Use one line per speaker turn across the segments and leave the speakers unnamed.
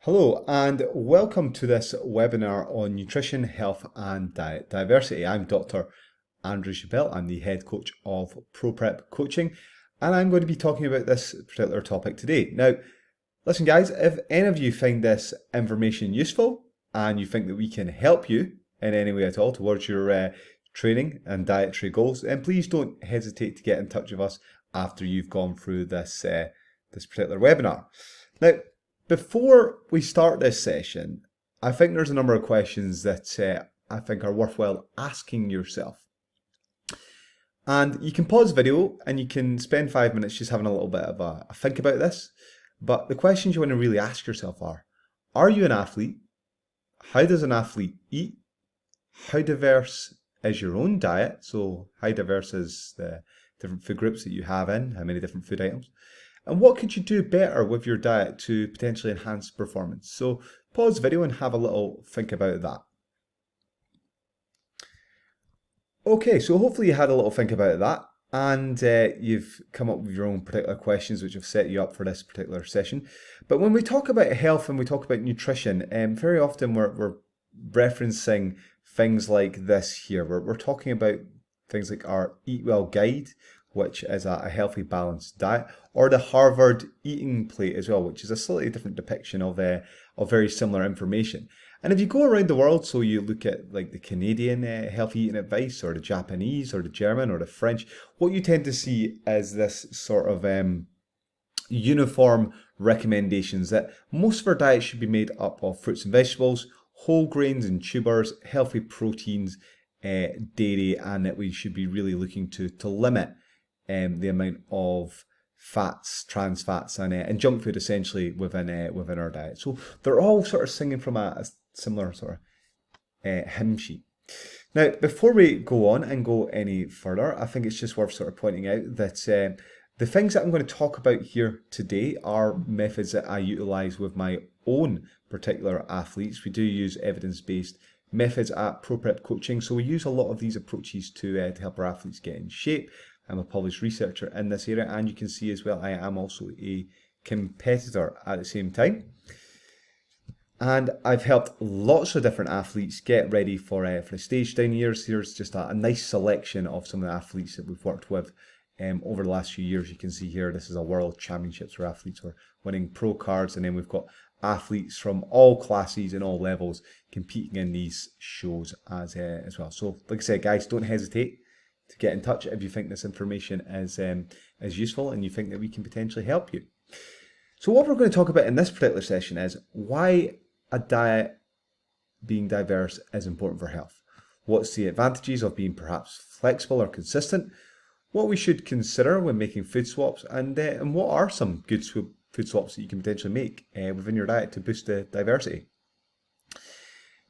Hello and welcome to this webinar on nutrition, health and diet diversity. I'm Dr. Andrew Chappell. I'm the head coach of ProPrepCoaching and I'm going to be talking about this particular topic today. Now, listen guys, if any of you find this information useful and you think that we can help you in any way at all towards your training and dietary goals, then please don't hesitate to get in touch with us after you've gone through this particular webinar. Now, before we start this session, I think there's a number of questions that I think are worthwhile asking yourself. And you can pause the video and you can spend 5 minutes just having a little bit of a think about this. But the questions you want to really ask yourself are you an athlete? How does an athlete eat? How diverse is your own diet? So how diverse is the different food groups that you have in? How many different food items? And what could you do better with your diet to potentially enhance performance? So pause the video and have a little think about that. Okay, so hopefully you had a little think about that and you've come up with your own particular questions which have set you up for this particular session. But when we talk about health and we talk about nutrition, very often we're referencing things like this here. We're talking about things like our Eat Well Guide, which is a healthy, balanced diet, or the Harvard Eating Plate as well, which is a slightly different depiction of very similar information. And if you go around the world, so you look at like the Canadian healthy eating advice, or the Japanese, or the German, or the French, what you tend to see is this sort of uniform recommendations that most of our diet should be made up of fruits and vegetables, whole grains and tubers, healthy proteins, dairy, and that we should be really looking to limit the amount of fats, trans fats, and junk food essentially within our diet. So they're all sort of singing from a similar sort of hymn sheet. Now, before we go on and go any further, I think it's just worth sort of pointing out that the things that I'm going to talk about here today are methods that I utilize with my own particular athletes. We do use evidence-based methods at ProPrepCoaching, so we use a lot of these approaches to help our athletes get in shape. I'm a published researcher in this area, and you can see as well I am also a competitor at the same time. And I've helped lots of different athletes get ready for the stage down years. Here's just a nice selection of some of the athletes that we've worked with over the last few years. You can see here, this is a world championships where athletes are winning pro cards, and then we've got athletes from all classes and all levels competing in these shows as well. So like I said, guys, don't hesitate to get in touch if you think this information is useful and you think that we can potentially help you. So what we're going to talk about in this particular session is why a diet being diverse is important for health. What's the advantages of being perhaps flexible or consistent? What we should consider when making food swaps, and what are some good food swaps that you can potentially make within your diet to boost the diversity.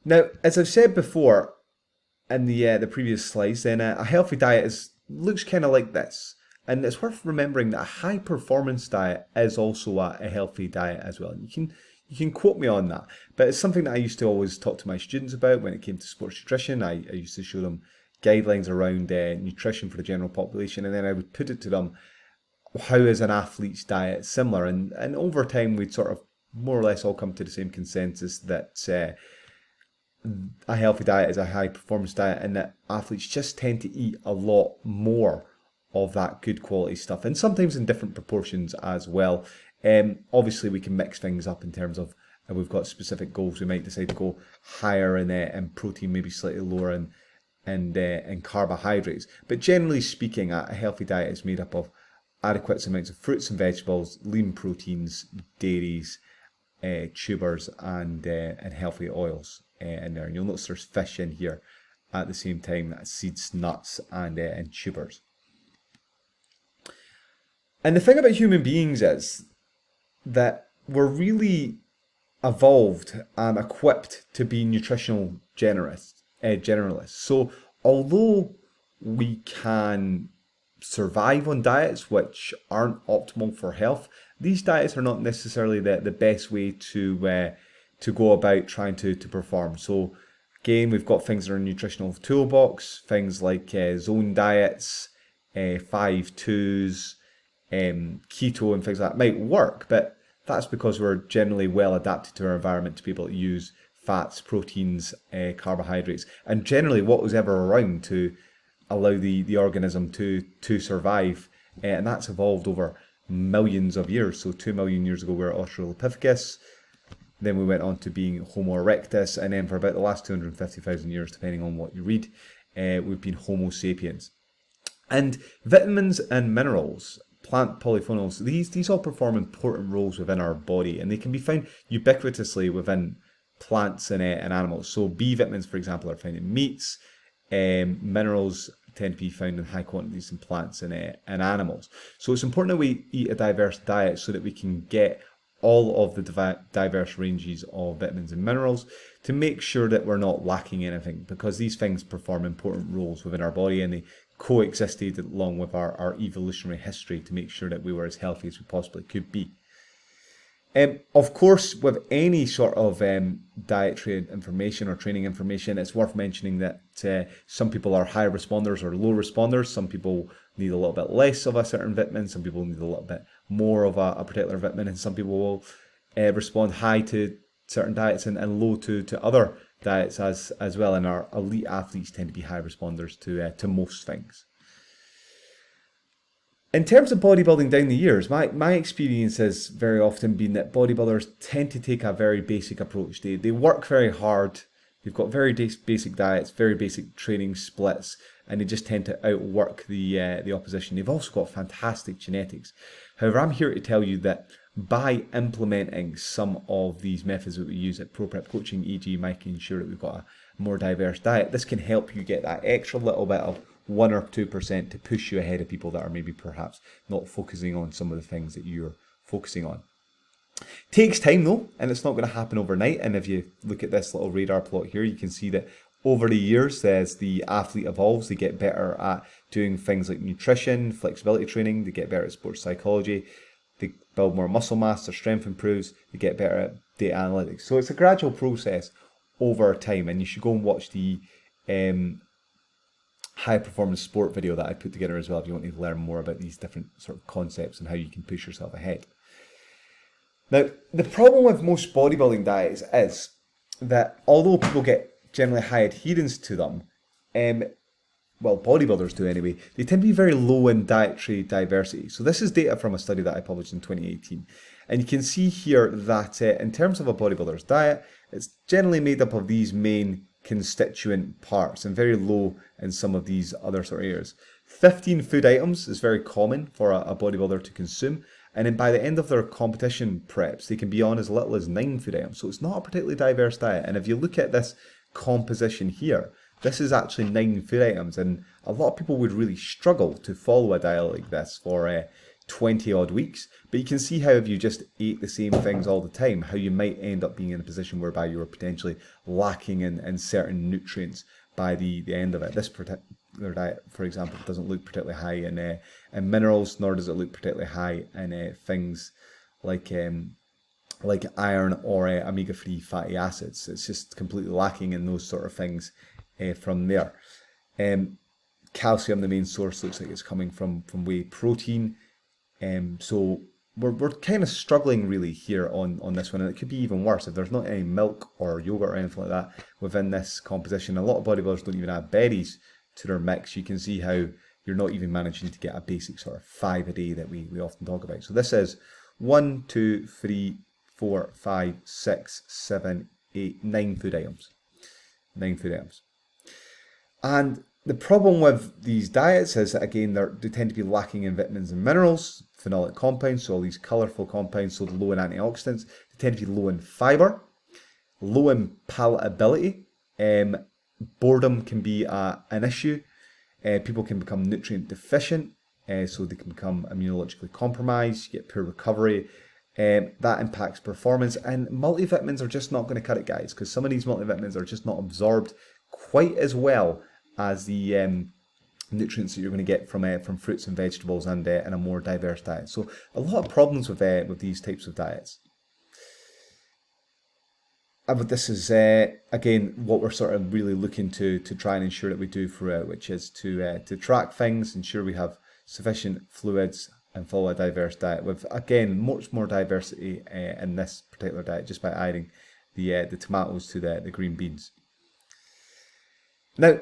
Now, as I've said before, in the previous slides, then a healthy diet looks kind of like this. And it's worth remembering that a high performance diet is also a healthy diet as well. You can quote me on that, but it's something that I used to always talk to my students about when it came to sports nutrition. I used to show them guidelines around nutrition for the general population, and then I would put it to them, how is an athlete's diet similar? And over time we'd sort of more or less all come to the same consensus that a healthy diet is a high performance diet, and that athletes just tend to eat a lot more of that good quality stuff, and sometimes in different proportions as well. Obviously we can mix things up in terms of if we've got specific goals, we might decide to go higher in protein, maybe slightly lower in carbohydrates. But generally speaking, a healthy diet is made up of adequate amounts of fruits and vegetables, lean proteins, dairies, tubers, and healthy oils in there. And you'll notice there's fish in here at the same time. That's seeds, nuts, and tubers. And the thing about human beings is that we're really evolved and equipped to be nutritional generalists. So although we can survive on diets which aren't optimal for health, these diets are not necessarily the best way to go about trying to perform. So again, we've got things in our nutritional toolbox, things like zone diets, 5-2s, keto and things like that might work, but That's because we're generally well adapted to our environment to be able to use fats, proteins, carbohydrates, and generally what was ever around to allow the organism to survive. And that's evolved over millions of years. So 2 million years ago we were Australopithecus, then we went on to being Homo erectus, and then for about the last 250,000 years, depending on what you read, we've been Homo sapiens. And vitamins and minerals, plant polyphenols, these all perform important roles within our body, and they can be found ubiquitously within plants and animals. So B vitamins, for example, are found in meats. Minerals tend to be found in high quantities in plants and animals. So it's important that we eat a diverse diet so that we can get all of the diverse ranges of vitamins and minerals to make sure that we're not lacking anything, because these things perform important roles within our body and they coexisted along with our evolutionary history to make sure that we were as healthy as we possibly could be. Of course, with any sort of dietary information or training information, it's worth mentioning that some people are high responders or low responders. Some people need a little bit less of a certain vitamin. Some people need a little bit more of a particular vitamin. And some people will respond high to certain diets and low to other diets as well. And our elite athletes tend to be high responders to most things. In terms of bodybuilding down the years, my experience has very often been that bodybuilders tend to take a very basic approach. They work very hard, they've got very basic diets, very basic training splits, and they just tend to outwork the opposition. They've also got fantastic genetics. However, I'm here to tell you that by implementing some of these methods that we use at ProPrepCoaching, e.g. making sure that we've got a more diverse diet, this can help you get that extra little bit of 1 or 2% to push you ahead of people that are maybe perhaps not focusing on some of the things that you're focusing on. Takes time though, and it's not going to happen overnight. And if you look at this little radar plot here, you can see that over the years, as the athlete evolves, they get better at doing things like nutrition, flexibility training, they get better at sports psychology, they build more muscle mass, their strength improves, they get better at data analytics. So it's a gradual process over time, and you should go and watch the high performance sport video that I put together as well if you want to learn more about these different sort of concepts and how you can push yourself ahead. Now, the problem with most bodybuilding diets is that although people get generally high adherence to them, well, bodybuilders do anyway, they tend to be very low in dietary diversity. So this is data from a study that I published in 2018. And you can see here that in terms of a bodybuilder's diet, it's generally made up of these main constituent parts and very low in some of these other sort of areas. 15 food items is very common for a bodybuilder to consume, and then by the end of their competition preps they can be on as little as 9 food items. So it's not a particularly diverse diet, and if you look at this composition here, this is actually 9 food items, and a lot of people would really struggle to follow a diet like this for 20 odd weeks. But you can see how if you just ate the same things all the time, how you might end up being in a position whereby you are potentially lacking in certain nutrients by the end of it. This particular diet, for example, doesn't look particularly high in minerals, nor does it look particularly high in things like iron or omega-3 fatty acids. It's just completely lacking in those sort of things from there. Calcium, the main source, looks like it's coming from whey protein. So we're kind of struggling really here on this one, and it could be even worse if there's not any milk or yogurt or anything like that within this composition. A lot of bodybuilders don't even add berries to their mix. You can see how you're not even managing to get a basic sort of 5 a day that we often talk about. So this is 1, 2, 3, 4, 5, 6, 7, 8, 9 food items. 9 food items. And the problem with these diets is that, again, they tend to be lacking in vitamins and minerals, phenolic compounds, so all these colourful compounds, so low in antioxidants. They tend to be low in fibre, low in palatability. Boredom can be an issue. People can become nutrient deficient, so they can become immunologically compromised, you get poor recovery. That impacts performance, and multivitamins are just not going to cut it, guys, because some of these multivitamins are just not absorbed quite as well as the nutrients that you're going to get from fruits and vegetables and a more diverse diet. So a lot of problems with these types of diets. But this is again what we're sort of really looking to try and ensure that we do throughout, which is to track things, ensure we have sufficient fluids, and follow a diverse diet with, again, much more diversity in this particular diet just by adding the tomatoes to the green beans. Now,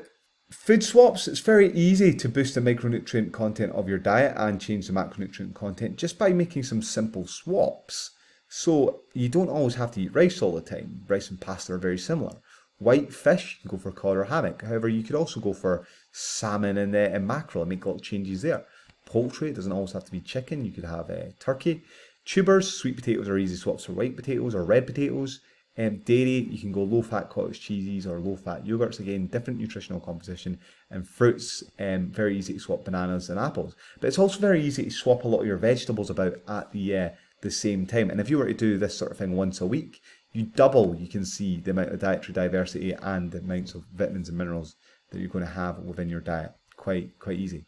food swaps, it's very easy to boost the micronutrient content of your diet and change the macronutrient content just by making some simple swaps. So you don't always have to eat rice all the time. Rice and pasta are very similar. White fish, you can go for cod or haddock. However, you could also go for salmon and mackerel and make little changes there. Poultry, it doesn't always have to be chicken. You could have turkey. Tubers, sweet potatoes are easy swaps for white potatoes or red potatoes. Dairy, you can go low-fat cottage cheeses or low-fat yogurts. Again, different nutritional composition. And fruits, very easy to swap bananas and apples. But it's also very easy to swap a lot of your vegetables about at the same time. And if you were to do this sort of thing once a week, you can see the amount of dietary diversity and the amounts of vitamins and minerals that you're going to have within your diet. Quite easy.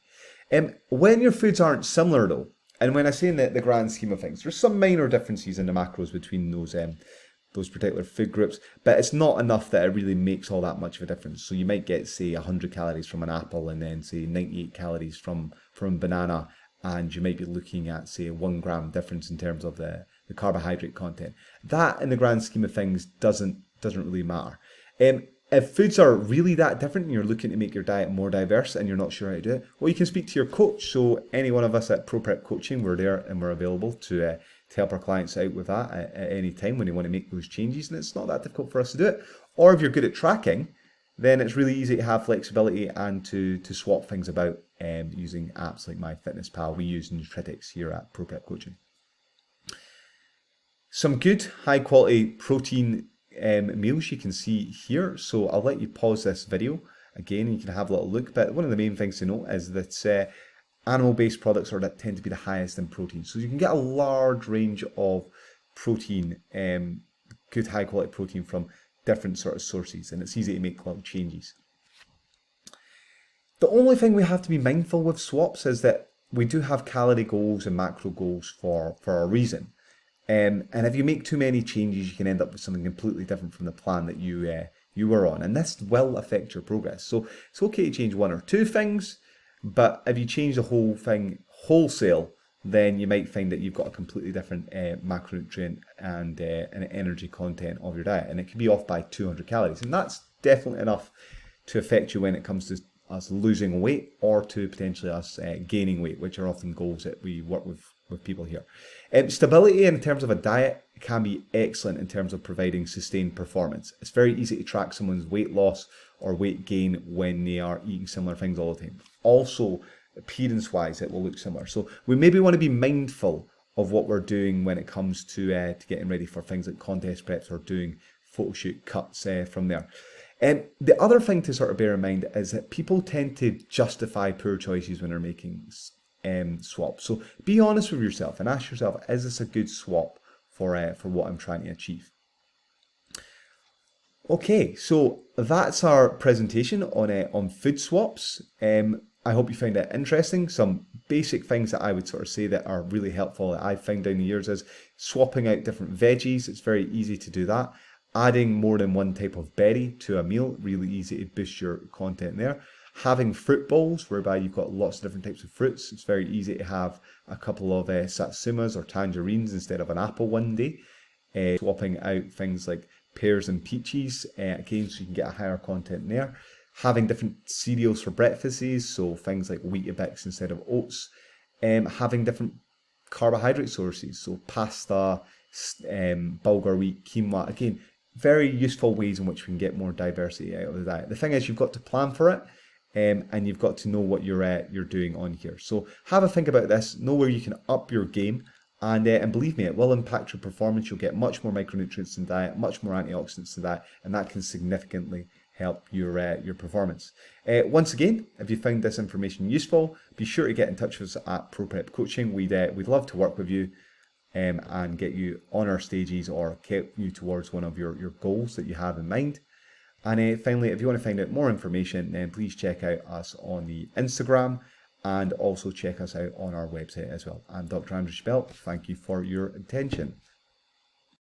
When your foods aren't similar though, and when I say in the grand scheme of things, there's some minor differences in the macros between those particular food groups, but it's not enough that it really makes all that much of a difference. So you might get, say, 100 calories from an apple and then, say, 98 calories from banana, and you might be looking at, say, a 1 gram difference in terms of the carbohydrate content. That, in the grand scheme of things, doesn't really matter. If foods are really that different and you're looking to make your diet more diverse and you're not sure how to do it, well, you can speak to your coach. So any one of us at ProPrepCoaching, we're there and we're available to help our clients out with that at any time when they want to make those changes. And it's not that difficult for us to do it. Or if you're good at tracking, then it's really easy to have flexibility and to swap things about using apps like MyFitnessPal. We use Nutritics here at ProPrepCoaching. Some good high quality protein meals you can see here. So I'll let you pause this video again and you can have a little look. But one of the main things to note is that animal-based products that tend to be the highest in protein. So you can get a large range of protein, good high quality protein from different sort of sources, and it's easy to make little changes. The only thing we have to be mindful with swaps is that we do have calorie goals and macro goals for a reason. And if you make too many changes, you can end up with something completely different from the plan that you were on. And this will affect your progress. So it's okay to change 1 or 2 things, but if you change the whole thing wholesale, then you might find that you've got a completely different macronutrient and energy content of your diet. And it can be off by 200 calories. And that's definitely enough to affect you when it comes to us losing weight or to potentially us gaining weight, which are often goals that we work with people here. Stability in terms of a diet can be excellent in terms of providing sustained performance. It's very easy to track someone's weight loss or weight gain when they are eating similar things all the time. Also, appearance-wise, it will look similar. So we maybe want to be mindful of what we're doing when it comes to getting ready for things like contest preps or doing photo shoot cuts from there. The other thing to sort of bear in mind is that people tend to justify poor choices when they're making swaps. So be honest with yourself and ask yourself, is this a good swap for what I'm trying to achieve? Okay, so that's our presentation on food swaps. I hope you find it interesting. Some basic things that I would sort of say that are really helpful that I've found down the years is swapping out different veggies. It's very easy to do that. Adding more than one type of berry to a meal, really easy to boost your content there. Having fruit bowls whereby you've got lots of different types of fruits. It's very easy to have a couple of satsumas or tangerines instead of an apple one day. Swapping out things like pears and peaches, again, so you can get a higher content there. Having different cereals for breakfasts, so things like Weetabix instead of oats. Having different carbohydrate sources, so pasta, bulgur wheat, quinoa. Again, very useful ways in which we can get more diversity out of the diet. The thing is, you've got to plan for it, and you've got to know what you're doing on here. So have a think about this, know where you can up your game, and believe me, it will impact your performance. You'll get much more micronutrients in diet, much more antioxidants in diet, and that can significantly help your performance. Once again, if you found this information useful, be sure to get in touch with us at ProPrepCoaching. We'd love to work with you and get you on our stages or get you towards one of your goals that you have in mind. And finally, if you want to find out more information, then please check out us on the Instagram and also check us out on our website as well. I'm Dr. Andrew Spelt. Thank you for your attention.